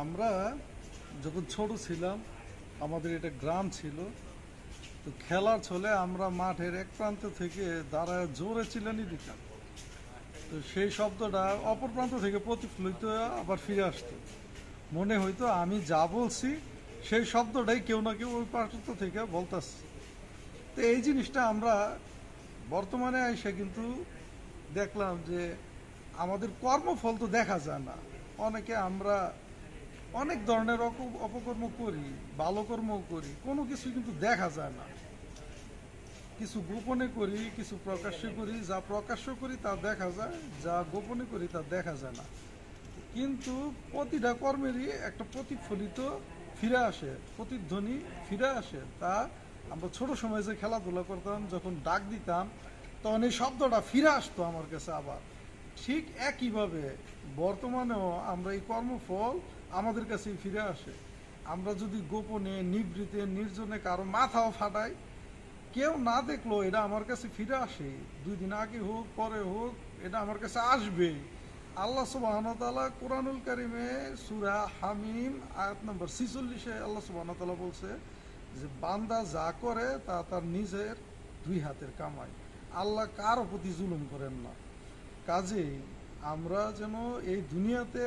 আমরা যখন ছোট ছিলাম, আমাদের এটা গ্রাম ছিল। তো খেলার ছলে আমরা মাঠের এক প্রান্ত থেকে দাঁড়ায় জোরে চিল্লানি দিতাম। তো সেই শব্দটা অপর প্রান্ত থেকে প্রতিফলিত হয়ে আবার ফিরে আসতো। মনে হইতো আমি যা বলছি সেই শব্দটাই কেউ না কেউ ওই প্রান্ত থেকে বলতেছে। তো এই জিনিসটা আমরা বর্তমানে এসে কিন্তু দেখলাম যে আমাদের কর্মফল তো দেখা যায় না। অনেকে আমরা অনেক ধরনের অপকর্ম করি, ভালো কর্ম করি, কোনো কিছু কিন্তু দেখা যায় না। কিছু গোপনে করি, কিছু প্রকাশ্যে করি। যা প্রকাশ্য করি তা দেখা যায়, যা গোপনে করি তা দেখা যায় না। কিন্তু প্রতিটা কর্মেরই একটা প্রতিফলিত ফিরে আসে, প্রতিধ্বনি ফিরে আসে। তা আমরা ছোট সময় যে খেলাধুলা করতাম, যখন ডাক দিতাম তখন এই শব্দটা ফিরে আসতো আমার কাছে আবার। ঠিক একইভাবে বর্তমানেও আমরা এই কর্মফল আমাদের কাছেই ফিরে আসে। আমরা যদি গোপনে, নিভৃতে, নির্জনে কারো মাথাও ফাটাই, কেউ না দেখলো এটা আমার কাছে ফিরে আসে। 2 দিন আগে হোক পরে হোক, এটা আমার কাছে আসবে। আল্লাহ সুবহানাহু ওয়া তাআলা কুরআনুল কারীমে সূরা হামিম আয়াত নম্বর 46-এ আল্লাহ সুবহানাহু ওয়া তাআলা বলছে যে বান্দা যা করে তা তার নিজের 2 হাতের কামাই। আল্লাহ কারো প্রতি জুলুম করেন না। কাজেই আমরা যেন এই দুনিয়াতে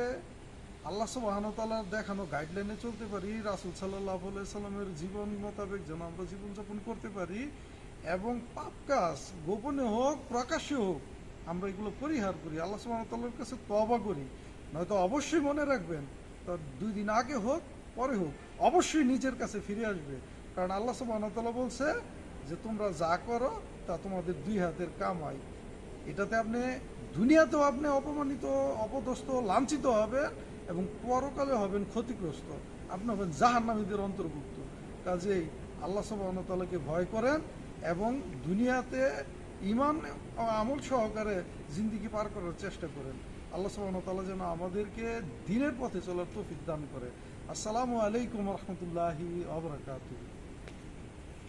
আল্লাহ সুবহানাহু ওয়া তাআলার দেখানো গাইডলাইনে চলতে পারি, রাসূল সাল্লাল্লাহু আলাইহি সাল্লামের জীবন মোতাবেক যেন আমরা জীবনযাপন করতে পারি, এবং পাপ কাজ গোপনে হোক প্রকাশ্যে হোক আমরা এগুলো পরিহার করি, আল্লাহ সুবহানাহু ওয়া তাআলার কাছে তওবা করি। নয়তো অবশ্যই মনে রাখবেন, তার 2 দিন আগে হোক পরে হোক অবশ্যই নিজের কাছে ফিরে আসবে। কারণ আল্লাহ সুবহানাহু ওয়া তাআলা বলছে যে তোমরা যা করো তা তোমাদের 2 হাতের কামাই। এটাতে আপনি দুনিয়াতেও আপনি অপমানিত, অপদস্থ, লাঞ্ছিত হবেন, এবং পরকালে হবেন ক্ষতিগ্রস্ত। আপনি হবেন জাহান্নামীদের অন্তর্ভুক্ত। কাজেই আল্লাহ সুবহানাহু ওয়া তাআলাকে ভয় করেন এবং দুনিয়াতে ঈমান ও আমল সহকারে জিন্দেগি পার করার চেষ্টা করেন। আল্লাহ সুবহানাহু ওয়া তাআলা যেন আমাদেরকে দ্বীনের পথে চলার তৌফিক দান করে। আসসালামু আলাইকুম ওয়া রাহমাতুল্লাহি ওয়া বারাকাতুহু।